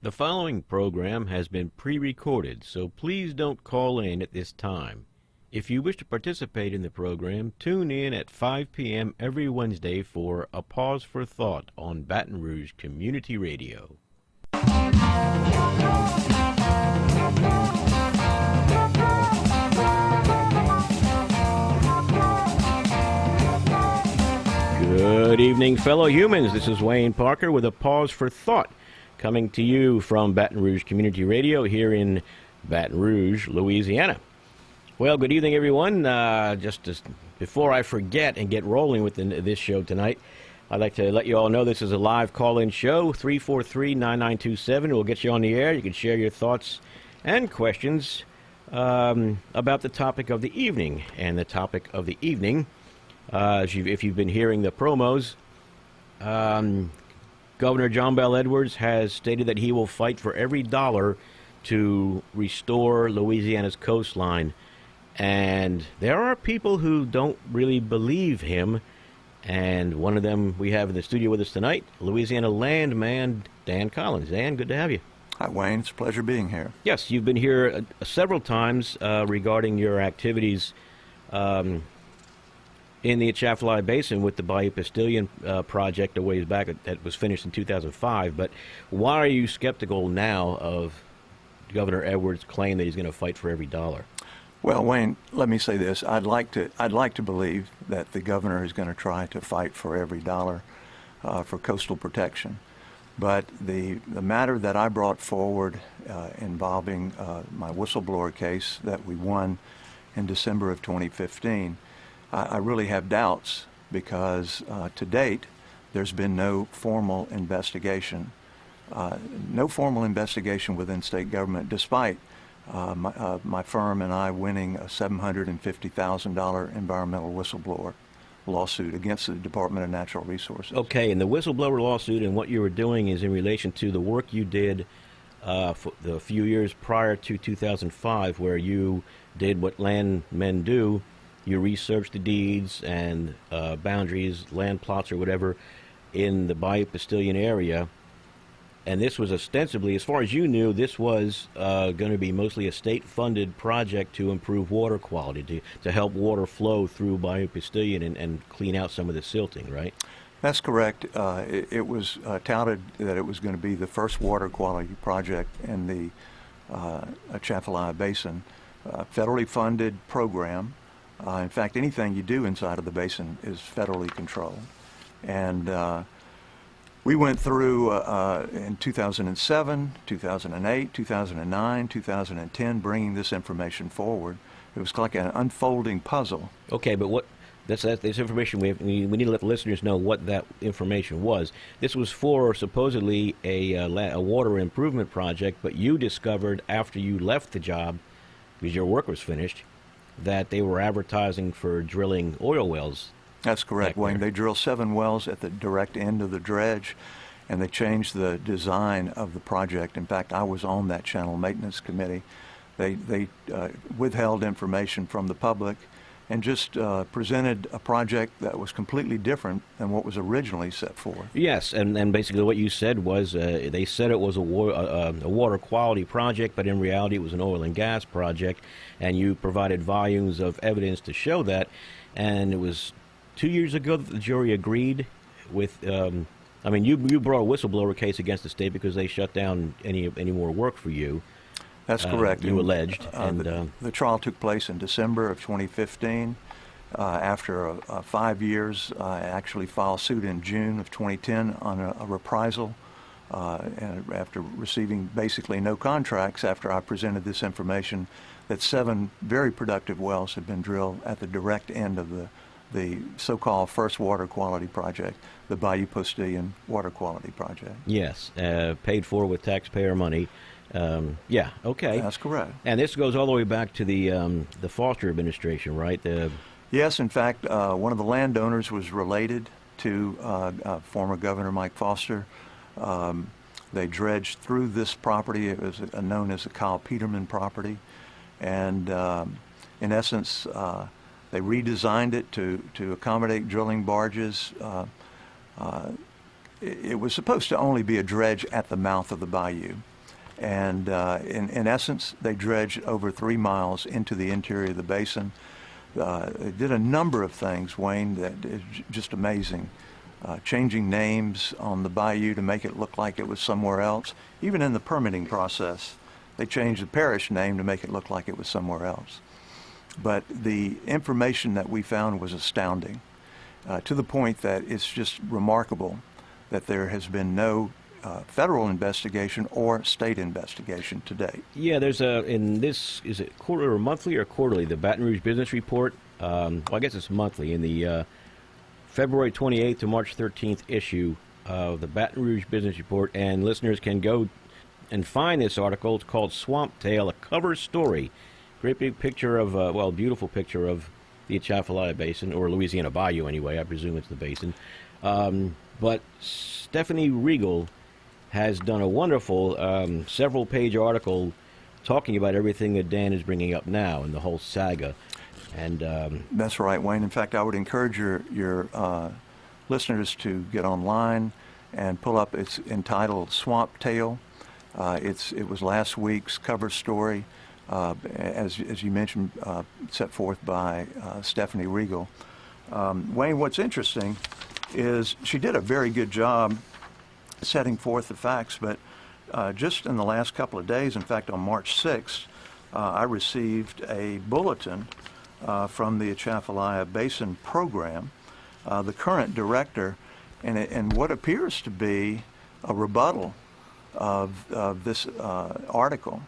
The following program has been pre-recorded, so please don't call in at this time. If you wish to participate in the program, tune in at 5 p.m. every Wednesday for A Pause for Thought on Baton Rouge Community Radio. Good evening, fellow humans. This is Wayne Parker with A Pause for Thought, coming to you from Baton Rouge Community Radio here in Baton Rouge, Louisiana. Well, good evening, everyone. Just before I forget and get rolling with this show tonight, I'd like to let you all know this is a live call-in show, 343-9927. We'll get you on the air. You can share your thoughts and questions about the topic of the evening. And the topic of the evening, if you've been hearing the promos, Governor John Bel Edwards has stated that he will fight for every dollar to restore Louisiana's coastline. And there are people who don't really believe him. And one of them we have in the studio with us tonight, Louisiana landman Dan Collins. Dan, good to have you. Hi, Wayne. It's a pleasure being here. Yes, you've been here several times regarding your activities in the Atchafalaya Basin with the Bayou Bastards project a ways back that was finished in 2005. But why are you skeptical now of Governor Edwards' claim that he's going to fight for every dollar? Well, Wayne, let me say this. I'd like to believe that the governor is going to try to fight for every dollar for coastal protection. But the matter that I brought forward involving my whistleblower case that we won in December of 2015, I really have doubts because to date there's been no formal investigation. No formal investigation within state government, despite my firm and I winning a $750,000 environmental whistleblower lawsuit against the Department of Natural Resources. Okay, and the whistleblower lawsuit and what you were doing is in relation to the work you did for the few years prior to 2005, where you did what landmen do. You researched the deeds and boundaries, land plots or whatever in the Bayou Bastards area. And this was ostensibly, as far as you knew, this was going to be mostly a state-funded project to improve water quality, to help water flow through Bayou Bastards and clean out some of the silting, right? That's correct. It was touted that it was going to be the first water quality project in the Atchafalaya Basin, federally funded program. In fact, anything you do inside of the basin is federally controlled. And we went through in 2007, 2008, 2009, 2010, bringing this information forward. It was like an unfolding puzzle. Okay, but this information, we need to let the listeners know what that information was. This was for supposedly a water improvement project, but you discovered after you left the job, because your work was finished, that they were advertising for drilling oil wells. That's correct, Wayne. They drilled 7 wells at the direct end of the dredge, and they changed the design of the project. In fact, I was on that channel maintenance committee. They withheld information from the public and just presented a project that was completely different than what was originally set forth. Yes, and basically what you said was they said it was a water quality project, but in reality it was an oil and gas project, and you provided volumes of evidence to show that. And it was 2 years ago that the jury agreed with, you brought a whistleblower case against the state because they shut down any more work for you. That's correct. You alleged. The trial took place in December of 2015. After 5 years, I actually filed suit in June of 2010 on a reprisal, and after receiving basically no contracts after I presented this information that 7 very productive wells had been drilled at the direct end of the so-called first water quality project, the Bayou Bastards water quality project. Yes, paid for with taxpayer money. Yeah, okay. That's correct. And this goes all the way back to the Foster administration, right? Yes, in fact, one of the landowners was related to former Governor Mike Foster. They dredged through this property. It was known as the Kyle Peterman property. And in essence, they redesigned it to accommodate drilling barges. it was supposed to only be a dredge at the mouth of the bayou. And in essence, they dredged over 3 miles into the interior of the basin. They did a number of things, Wayne, that is just amazing. Changing names on the bayou to make it look like it was somewhere else. Even in the permitting process, they changed the parish name to make it look like it was somewhere else. But the information that we found was astounding, to the point that it's just remarkable that there has been no federal investigation or state investigation to date. Yeah, there's in this, is it quarter or monthly or quarterly, the Baton Rouge Business Report? Well, I guess it's monthly. In the February 28th to March 13th issue of the Baton Rouge Business Report, and listeners can go and find this article. It's called Swamp Tale, a cover story. Great big picture of, well, beautiful picture of the Atchafalaya Basin, or Louisiana Bayou anyway. I presume it's the basin. But Stephanie Regal has done a wonderful several-page article talking about everything that Dan is bringing up now and the whole saga. And that's right, Wayne. In fact, I would encourage your listeners to get online and pull up. It's entitled Swamp Tale. It was last week's cover story, as you mentioned, set forth by Stephanie Regal. Wayne, what's interesting is she did a very good job setting forth the facts, but just in the last couple of days, in fact on March 6th, I received a bulletin from the Atchafalaya Basin program, the current director, and what appears to be a rebuttal of this article.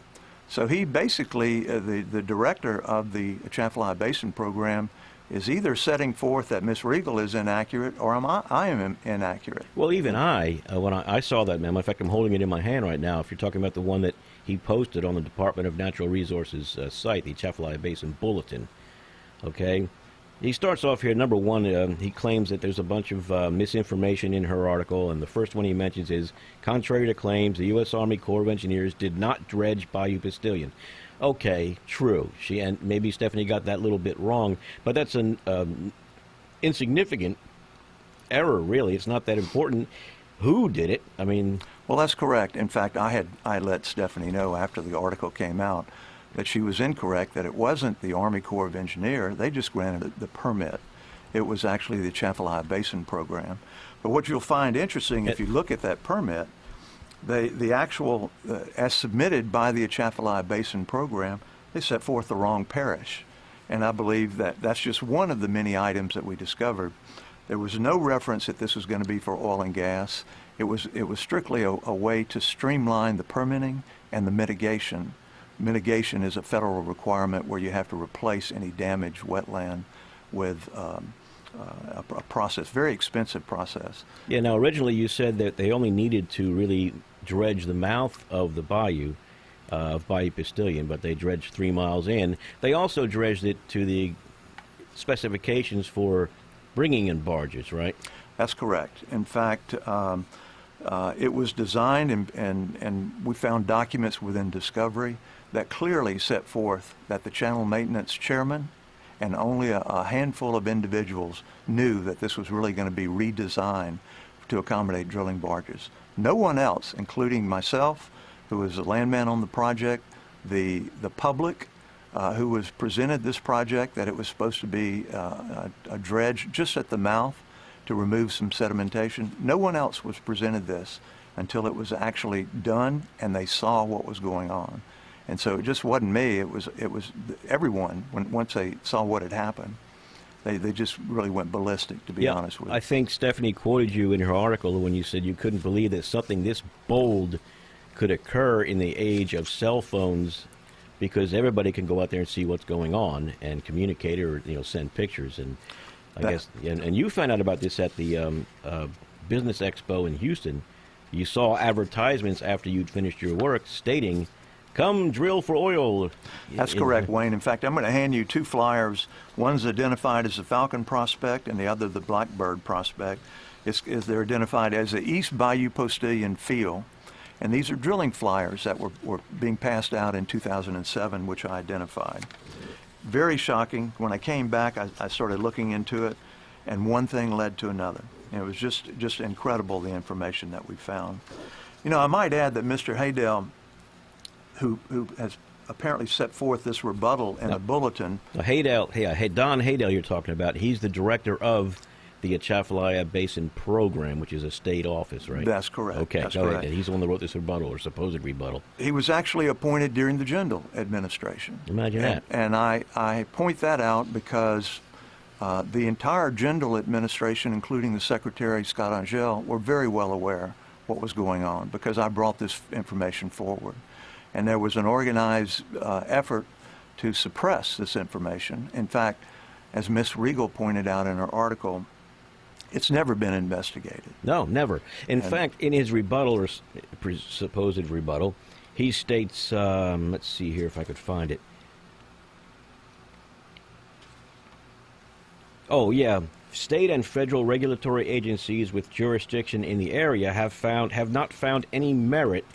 So he basically, the director of the Atchafalaya Basin program, is either setting forth that Ms. Regal is inaccurate or I am inaccurate. Well, even when I saw that memo, in fact, I'm holding it in my hand right now. If you're talking about the one that he posted on the Department of Natural Resources site, the Atchafalaya Basin Bulletin, okay? He starts off here, number one, he claims that there's a bunch of misinformation in her article, and the first one he mentions is, contrary to claims, the U.S. Army Corps of Engineers did not dredge Bayou Bastards. Okay, true. And maybe Stephanie got that little bit wrong, but that's an insignificant error, really. It's not that important. Who did it? I mean... Well, that's correct. In fact, I let Stephanie know after the article came out that she was incorrect, that it wasn't the Army Corps of Engineers. They just granted the permit. It was actually the Atchafalaya Basin program. But what you'll find interesting, if you look at that permit, the actual, as submitted by the Atchafalaya Basin program, they set forth the wrong parish. And I believe that that's just one of the many items that we discovered. There was no reference that this was going to be for oil and gas. It was strictly a way to streamline the permitting and the mitigation. Mitigation is a federal requirement where you have to replace any damaged wetland with a process, very expensive process. Yeah, now originally you said that they only needed to really dredge the mouth of the bayou, of Bayou Bastards, but they dredged 3 miles in. They also dredged it to the specifications for bringing in barges, right? That's correct. In fact, it was designed, and we found documents within Discovery that clearly set forth that the channel maintenance chairman and only a handful of individuals knew that this was really going to be redesigned to accommodate drilling barges. No one else, including myself, who was a landman on the project, the public, who was presented this project, that it was supposed to be a dredge just at the mouth to remove some sedimentation. No one else was presented this until it was actually done and they saw what was going on. And so it just wasn't me, it was everyone. Once they saw what had happened, they just really went ballistic, to be honest with you. I think Stephanie quoted you in her article when you said you couldn't believe that something this bold could occur in the age of cell phones, because everybody can go out there and see what's going on and communicate or send pictures. And I guess and you found out about this at the Business Expo in Houston. You saw advertisements after you'd finished your work stating, "Come drill for oil." That's correct, Wayne. In fact, I'm going to hand you 2 flyers. One's identified as the Falcon Prospect and the other the Blackbird Prospect. They're identified as the East Bayou Postilion Field. And these are drilling flyers that were being passed out in 2007, which I identified. Very shocking. When I came back, I started looking into it, and one thing led to another. And it was just incredible, the information that we found. You know, I might add that Mr. Haydell, who has apparently set forth this rebuttal in a bulletin. Don Haydell you're talking about, he's the director of the Atchafalaya Basin program, which is a state office, right? That's correct. Okay, That's go correct. ahead. He's the one that wrote this rebuttal, or supposed rebuttal. He was actually appointed during the Jindal administration. Imagine that. And I point that out because the entire Jindal administration, including the Secretary, Scott Angel, were very well aware what was going on because I brought this information forward. And there was an organized effort to suppress this information. In fact, as Ms. Regal pointed out in her article, it's never been investigated. No, never. In fact, in his rebuttal, or supposed rebuttal, he states, let's see here if I could find it. Oh, yeah. State and federal regulatory agencies with jurisdiction in the area have not found any merit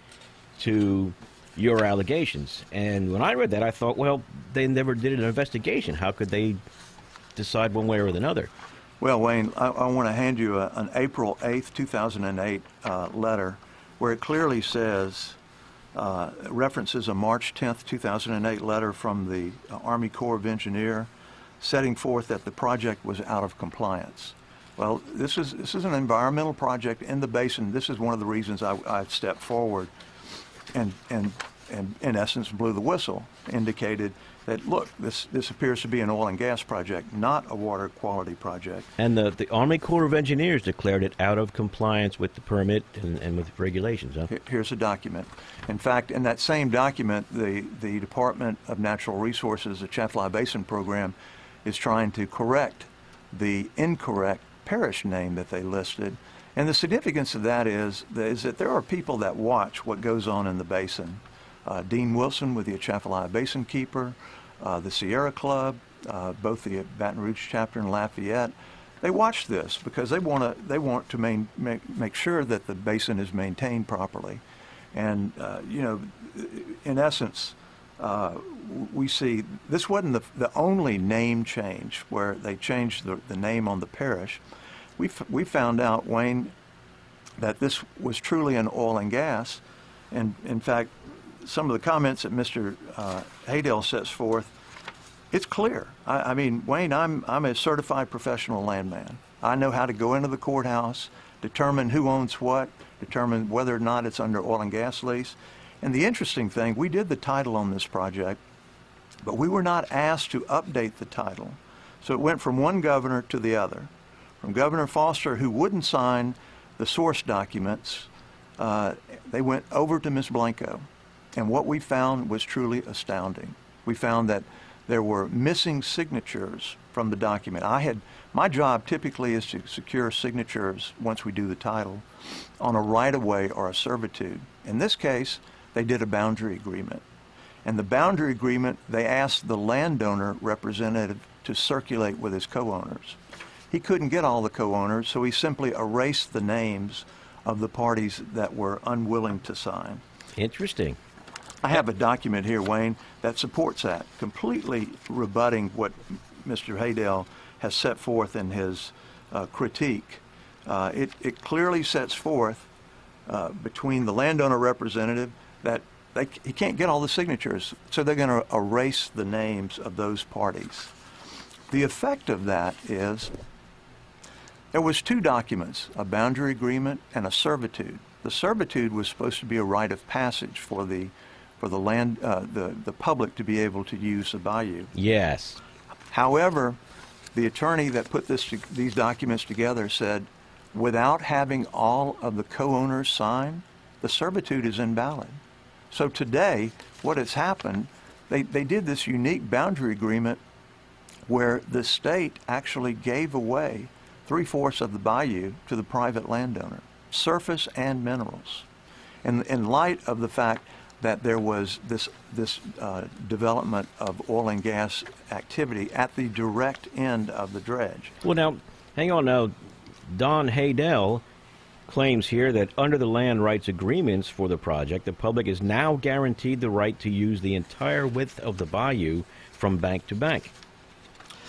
to your allegations. And when I read that, I thought, well, they never did an investigation. How could they decide one way or another? Well, Wayne, I want to hand you an April 8th, 2008 letter where it clearly says, references a March 10th, 2008 letter from the Army Corps of Engineers setting forth that the project was out of compliance. Well, this is an environmental project in the basin. This is one of the reasons I stepped forward and in essence blew the whistle, indicated that, look, this appears to be an oil and gas project, not a water quality project. And the Army Corps of Engineers declared it out of compliance with the permit and with regulations, huh? Here's a document. In fact, in that same document, the Department of Natural Resources, the Atchafalaya Basin program, is trying to correct the incorrect parish name that they listed. And the significance of that is that there are people that watch what goes on in the basin. Dean Wilson with the Atchafalaya Basin Keeper, the Sierra Club, both the Baton Rouge chapter and Lafayette. They watch this because they want to make sure that the basin is maintained properly. And you know, in essence, we see this wasn't the only name change where they changed the name on the parish. We found out, Wayne, that this was truly an oil and gas, and in fact, some of the comments that Mr. Haydell sets forth, it's clear. I mean, Wayne, I'm a certified professional landman. I know how to go into the courthouse, determine who owns what, determine whether or not it's under oil and gas lease. And the interesting thing, we did the title on this project, but we were not asked to update the title. So it went from one governor to the other. From Governor Foster, who wouldn't sign the source documents, they went over to Ms. Blanco. And what we found was truly astounding. We found that there were missing signatures from the document. My job typically is to secure signatures once we do the title on a right-of-way or a servitude. In this case, they did a boundary agreement. And the boundary agreement, they asked the landowner representative to circulate with his co-owners. He couldn't get all the co-owners, so he simply erased the names of the parties that were unwilling to sign. Interesting. I have a document here, Wayne, that supports that, completely rebutting what Mr. Haydell has set forth in his critique. It clearly sets forth between the landowner representative that he can't get all the signatures, so they're going to erase the names of those parties. The effect of that is there was two documents, a boundary agreement and a servitude. The servitude was supposed to be a rite of passage for the public to be able to use the bayou. Yes. However, the attorney that put these documents together said, without having all of the co-owners sign, the servitude is invalid. So today, what has happened, they did this unique boundary agreement where the state actually gave away 3/4 of the bayou to the private landowner, surface and minerals. And in light of the fact that there was this development of oil and gas activity at the direct end of the dredge. Well, now, hang on now. Don Haydell claims here that under the land rights agreements for the project, the public is now guaranteed the right to use the entire width of the bayou from bank to bank,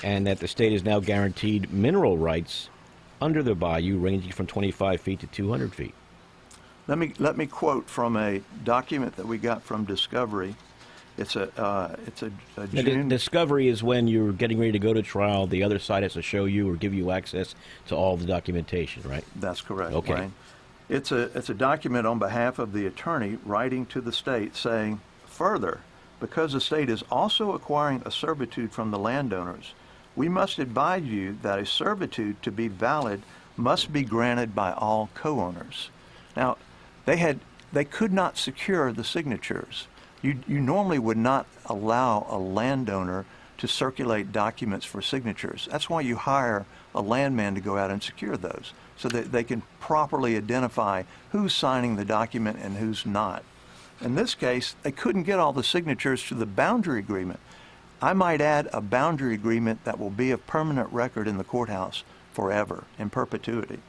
and that the state is now guaranteed mineral rights under the bayou ranging from 25 feet to 200 feet. Let me quote from a document that we got from Discovery. It's a Now, June. discovery is when you're getting ready to go to trial. The other side has to show you or give you access to all the documentation, right? That's correct, Okay. Wayne. It's a document on behalf of the attorney writing to the state saying, further, because the state is also acquiring a servitude from the landowners, we must advise you that a servitude to be valid must be granted by all co-owners. Now, they could not secure the signatures. You normally would not allow a landowner to circulate documents for signatures. That's why you hire a landman to go out and secure those, so that they can properly identify who's signing the document and who's not. In this case, they couldn't get all the signatures to the boundary agreement. I might add a boundary agreement that will be of permanent record in the courthouse forever, in perpetuity.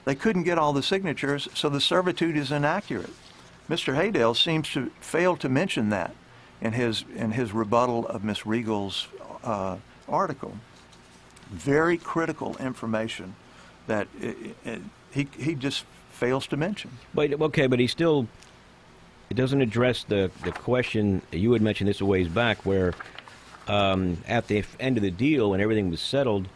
They couldn't get all the signatures, so the servitude is inaccurate. Mr. Haydale seems to fail to mention that in his rebuttal of Ms. Riegel's article. Very critical information that he just fails to mention. But okay, but he still, it doesn't address the question. You had mentioned this a ways back, where at the end of the deal, when everything was settled,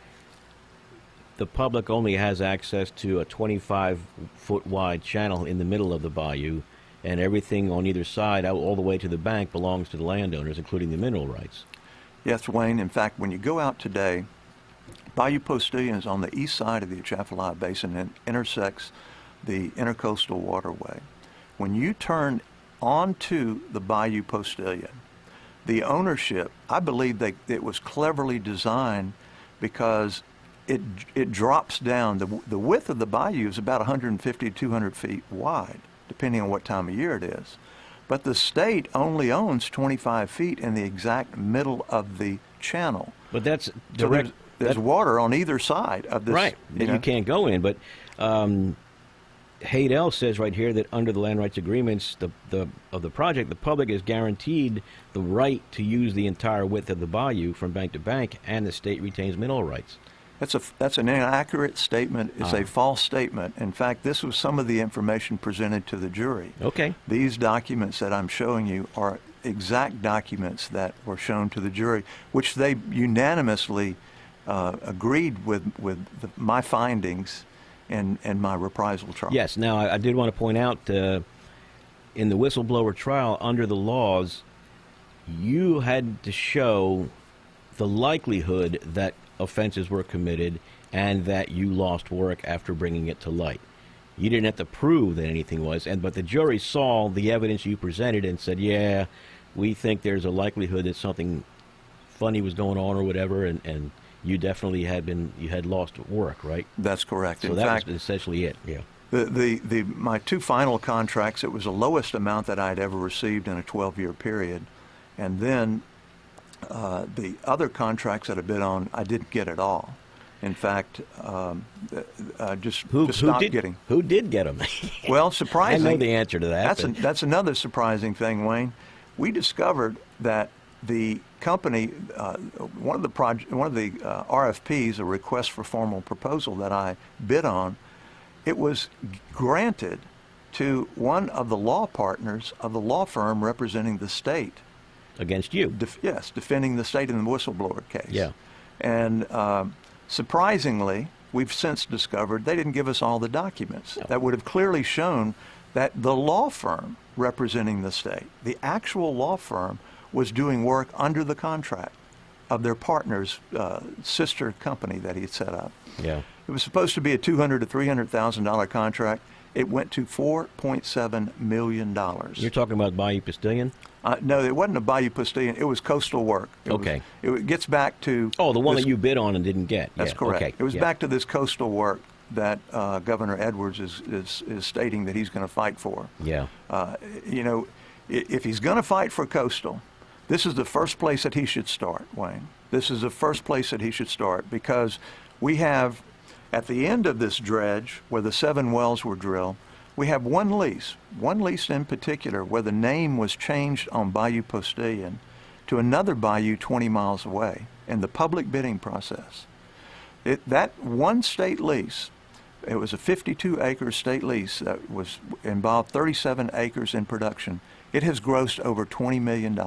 the public only has access to a 25-foot wide channel in the middle of the bayou, and everything on either side, all the way to the bank, belongs to the landowners, including the mineral rights. Yes, Wayne. In fact, when you go out today, Bayou Postilion is on the east side of the Atchafalaya Basin and intersects the Intercoastal Waterway. When you turn onto the Bayou Postilion, the ownership, I believe it was cleverly designed because it drops down. The width of the bayou is about 150 to 200 feet wide, depending on what time of year it is. But the state only owns 25 feet in the exact middle of the channel. But that's So direct. there's water on either side of this. Right, that you can't go in. But Haydel says right here that under the land rights agreements of the project, the public is guaranteed the right to use the entire width of the bayou from bank to bank, and the state retains mineral rights. That's an inaccurate statement. It's a false statement. In fact, this was some of the information presented to the jury. Okay. These documents that I'm showing you are exact documents that were shown to the jury, which they unanimously agreed with my findings and my reprisal trial. Yes. Now, I did want to point out, in the whistleblower trial, under the laws, you had to show the likelihood that offenses were committed and that you lost work after bringing it to light. You didn't have to prove that anything was, but the jury saw the evidence you presented and said, yeah, we think there's a likelihood that something funny was going on or whatever, and you definitely had lost work, right? That's correct. So that was essentially it, yeah. My two final contracts, it was the lowest amount that I'd ever received in a 12-year period. And then the other contracts that I bid on, I didn't get at all. In fact, just stopped getting. Who did get them? Well, surprising. I know the answer to that. That's another surprising thing, Wayne. We discovered that the company, one of the RFPs, a request for formal proposal that I bid on, it was granted to one of the law partners of the law firm representing the state. Against you? Yes, defending the state in the whistleblower case. Yeah. And surprisingly, we've since discovered they didn't give us all the documents. No. That would have clearly shown that the law firm representing the state, the actual law firm, was doing work under the contract of their partner's sister company that he had set up. Yeah. It was supposed to be a $200,000 to $300,000 contract. It went to $4.7 million. You're talking about Bayou Postilion? No, it wasn't a Bayou Postilion. It was coastal work. It gets back to... Oh, the one that you bid on and didn't get. That's correct. Okay. It was back to this coastal work that Governor Edwards is stating that he's going to fight for. Yeah. If he's going to fight for coastal, this is the first place that he should start, Wayne. This is the first place that he should start, because we have, at the end of this dredge where the 7 wells were drilled, we have one lease in particular where the name was changed on Bayou Postilion to another bayou 20 miles away in the public bidding process. That one state lease, it was a 52-acre state lease that involved 37 acres in production. It has grossed over $20 million.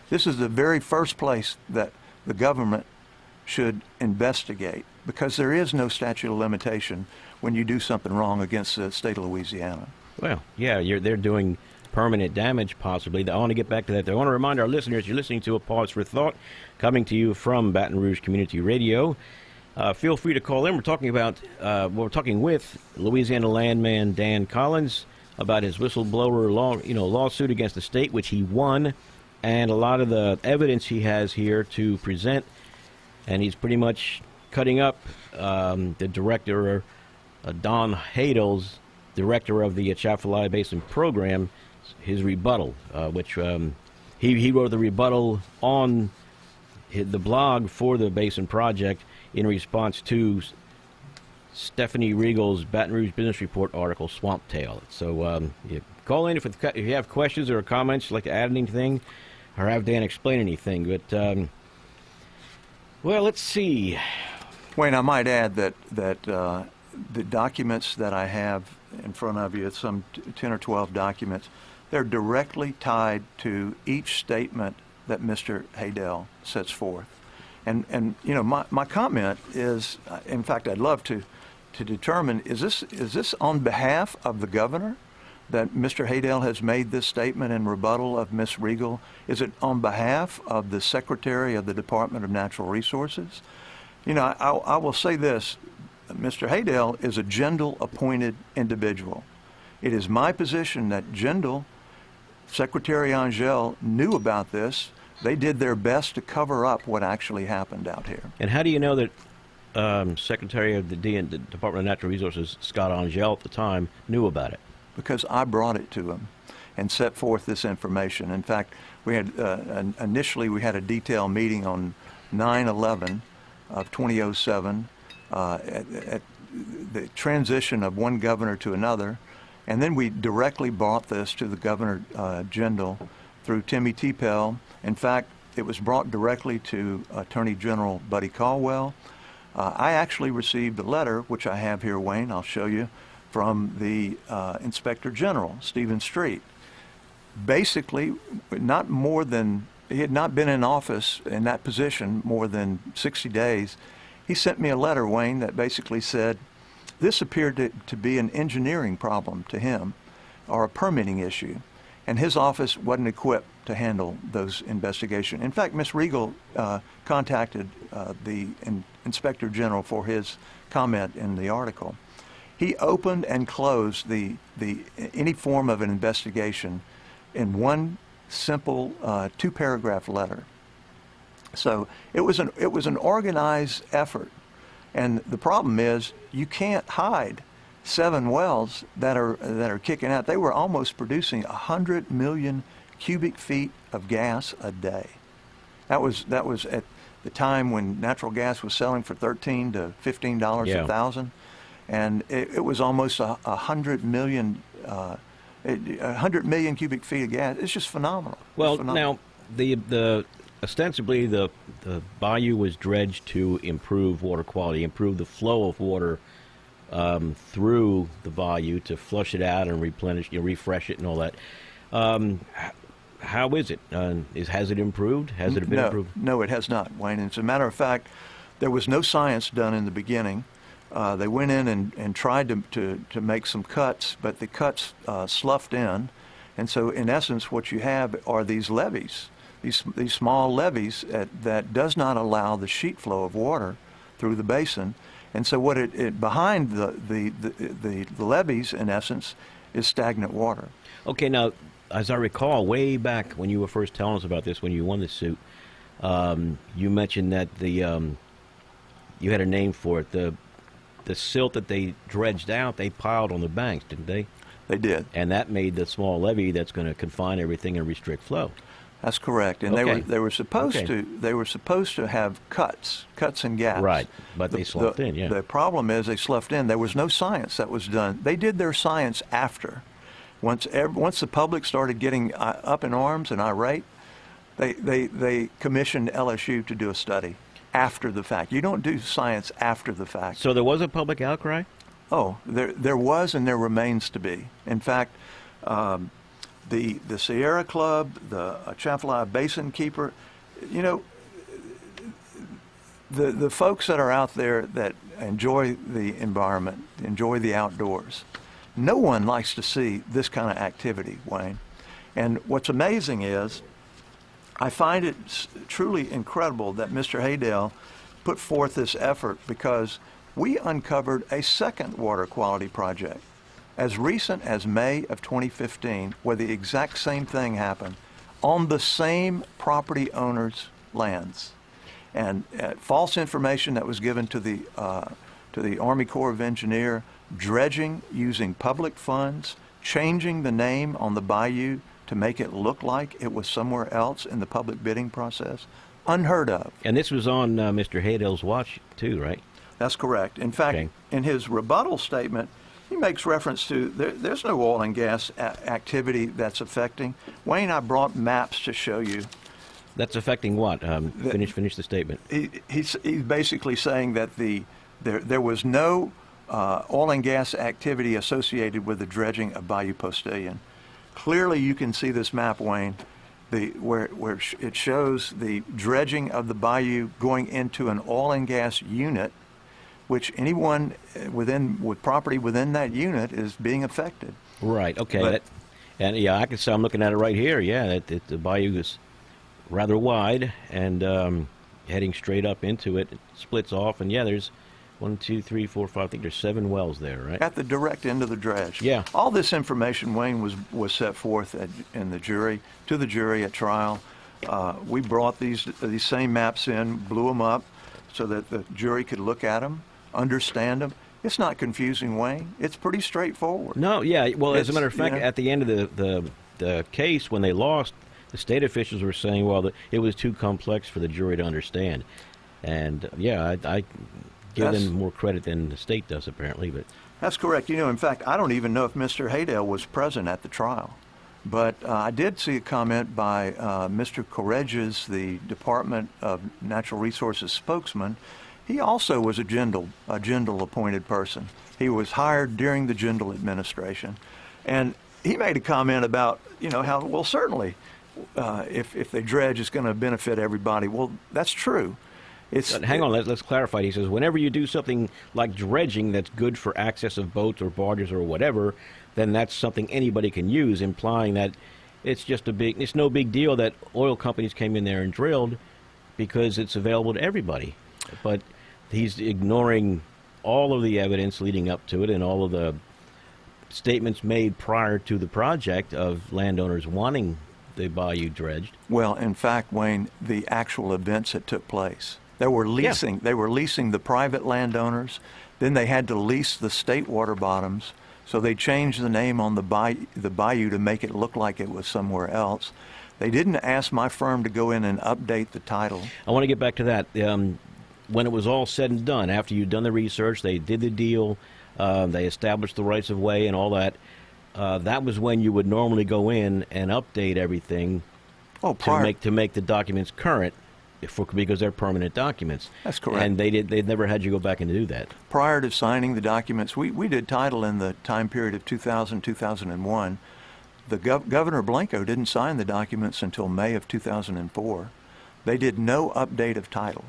This is the very first place that the government should investigate, because there is no statute of limitation when you do something wrong against the state of Louisiana. Well, yeah, they're doing permanent damage, possibly. I want to get back to that. I want to remind our listeners you're listening to A Pause for Thought, coming to you from Baton Rouge Community Radio. Feel free to call in. We're talking with Louisiana landman Dan Collins about his whistleblower lawsuit against the state, which he won, and a lot of the evidence he has here to present. And he's pretty much cutting up the director, Don Hadel's director of the Atchafalaya Basin program, his rebuttal, which he wrote the rebuttal on the blog for the Basin Project in response to Stephanie Regal's Baton Rouge Business Report article, Swamp Tale. So you call in if you have questions or comments, you'd like to add anything, or have Dan explain anything. But, well, let's see. Wayne, I might add that the documents that I have in front of you, some 10 or 12 documents, they're directly tied to each statement that Mr. Hadel sets forth. And my comment is, in fact, I'd love to determine, is this on behalf of the governor that Mr. Hadel has made this statement in rebuttal of Ms. Regal? Is it on behalf of the Secretary of the Department of Natural Resources? I will say this. Mr. Hadel is a Jindal-appointed individual. It is my position that Jindal, Secretary Angel, knew about this. They did their best to cover up what actually happened out here. And how do you know that Secretary of the Department of Natural Resources, Scott Angel, at the time, knew about it? Because I brought it to him and set forth this information. In fact, we had initially we had a detailed meeting on 9/11 of 2007 at the transition of one governor to another, and then we directly brought this to the Governor Jindal through Timmy Tepel. In fact, it was brought directly to Attorney General Buddy Caldwell. I actually received a letter, which I have here, Wayne, I'll show you, from the Inspector General, Stephen Street. Basically, he had not been in office in that position more than 60 days. He sent me a letter, Wayne, that basically said this appeared to be an engineering problem to him, or a permitting issue, and his office wasn't equipped to handle those investigations. In fact, Ms. Regal contacted the Inspector General for his comment in the article. He opened and closed any form of an investigation in one simple 2-paragraph letter. So it was an organized effort, and the problem is you can't hide 7 wells that are kicking out. They were almost producing 100 million cubic feet of gas a day. That was at the time when natural gas was selling for $13 to $15 a thousand, and it was almost 100 million. 100 million cubic feet of gas. It's just phenomenal. Well, phenomenal. now ostensibly the bayou was dredged to improve water quality, improve the flow of water through the bayou to flush it out and replenish, refresh it and all that. How is it? Has it improved? Has it been improved? No, it has not, Wayne. As a matter of fact, there was no science done in the beginning. They went in and tried to make some cuts, but the cuts sloughed in. And so, in essence, what you have are these levees, these small levees that does not allow the sheet flow of water through the basin. And so what behind the levees, in essence, is stagnant water. Okay, now, as I recall, way back when you were first telling us about this, when you won the suit, you mentioned that you had a name for it. The silt that they dredged out, they piled on the banks, didn't they? They did. And that made the small levee that's going to confine everything and restrict flow. That's correct. And they were supposed to have cuts and gaps. Right, but they sloughed in, yeah. The problem is they sloughed in. There was no science that was done. They did their science after. Once the public started getting up in arms and irate, they commissioned LSU to do a study. after the fact. You don't do science after the fact. So there was a public outcry? Oh, there was, and there remains to be. In fact, the Sierra Club, the Atchafalaya Basin Keeper, you know, the folks that are out there that enjoy the environment, enjoy the outdoors, no one likes to see this kind of activity, Wayne. And what's amazing is, I find it truly incredible that Mr. Haydell put forth this effort, because we uncovered a second water quality project as recent as May of 2015, where the exact same thing happened on the same property owner's lands. And false information that was given to the Army Corps of Engineers, dredging using public funds, changing the name on the bayou to make it look like it was somewhere else in the public bidding process. Unheard of. And this was on Mr. Haydell's watch too, right? That's correct. In fact, in his rebuttal statement, he makes reference to there's no oil and gas activity that's affecting. Wayne, I brought maps to show you. That's affecting what? Finish the statement. He's basically saying that there was no oil and gas activity associated with the dredging of Bayou Postilion. Clearly, you can see this map, Wayne, where it shows the dredging of the bayou going into an oil and gas unit, which anyone with property within that unit is being affected. Right. Okay. And yeah, I can see. I'm looking at it right here. Yeah, the bayou is rather wide and heading straight up into it. It splits off, and yeah, there's 1, 2, 3, 4, 5. I think there's 7 wells there, right? At the direct end of the dredge. Yeah. All this information, Wayne, was set forth to the jury at trial. We brought these same maps in, blew them up, so that the jury could look at them, understand them. It's not confusing, Wayne. It's pretty straightforward. No, yeah. Well, as a matter of fact, at the end of the case, when they lost, the state officials were saying, well, it was too complex for the jury to understand. And yeah, I give them more credit than the state does, apparently. But that's correct. You know, in fact, I don't even know if Mr. Haydell was present at the trial. But I did see a comment by Mr. Correges, the Department of Natural Resources spokesman. He also was a Jindal appointed person. He was hired during the Jindal administration. And he made a comment about, how, well, certainly, if they dredge, it's going to benefit everybody. Well, that's true. Hang on, let's clarify. He says, whenever you do something like dredging that's good for access of boats or barges or whatever, then that's something anybody can use, implying that it's no big deal that oil companies came in there and drilled, because it's available to everybody. But he's ignoring all of the evidence leading up to it and all of the statements made prior to the project of landowners wanting the bayou dredged. Well, in fact, Wayne, the actual events that took place. They were leasing the private landowners, then they had to lease the state water bottoms, so they changed the name on the bayou to make it look like it was somewhere else. They didn't ask my firm to go in and update the title. I want to get back to that. When it was all said and done, after you'd done the research, they did the deal, they established the rights of way and all that, that was when you would normally go in and update everything to make the documents current, because they're permanent documents. That's correct. And they never had you go back and do that. Prior to signing the documents, we did title in the time period of 2000, 2001. The Governor Blanco didn't sign the documents until May of 2004. They did no update of title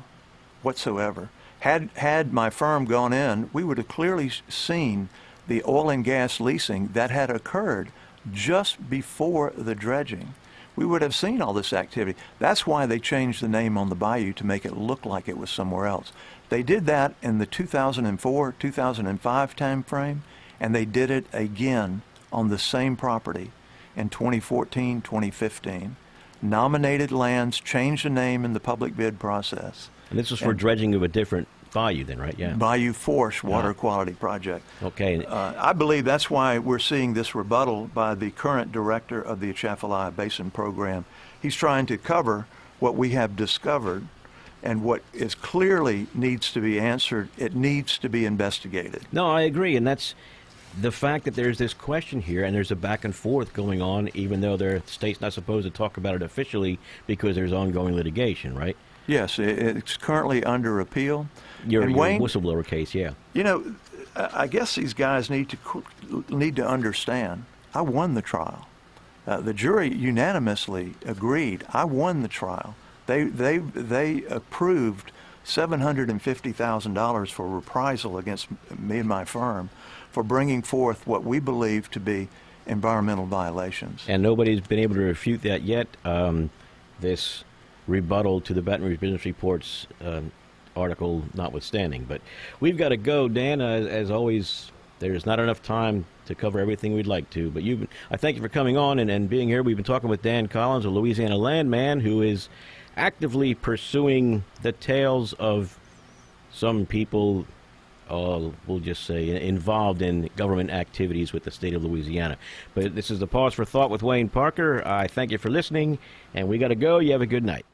whatsoever. Had my firm gone in, we would have clearly seen the oil and gas leasing that had occurred just before the dredging. We would have seen all this activity. That's why they changed the name on the bayou to make it look like it was somewhere else. They did that in the 2004, 2005 time frame, and they did it again on the same property in 2014, 2015. Nominated lands, changed the name in the public bid process. And this was for dredging of a different bayou then, right? Yeah. Bayou Force Water Quality Project. Okay. I believe that's why we're seeing this rebuttal by the current director of the Atchafalaya Basin program. He's trying to cover what we have discovered and what is clearly needs to be answered. It needs to be investigated. No, I agree. And that's the fact that there's this question here and there's a back and forth going on, even though the state's not supposed to talk about it officially because there's ongoing litigation, right? Yes, it's currently under appeal. Your Wayne, whistleblower case, yeah. you know, I guess these guys need to understand. I won the trial. The jury unanimously agreed. I won the trial. They approved $750,000 for reprisal against me and my firm for bringing forth what we believe to be environmental violations. And nobody's been able to refute that yet. This rebuttal to the Baton Rouge Business Report's article notwithstanding. But we've got to go, Dan. As always, there's not enough time to cover everything we'd like to. But I thank you for coming on and being here. We've been talking with Dan Collins, a Louisiana landman who is actively pursuing the tales of some people, we'll just say, involved in government activities with the state of Louisiana. But this is the Pause for Thought with Wayne Parker. I thank you for listening, and we got to go. You have a good night.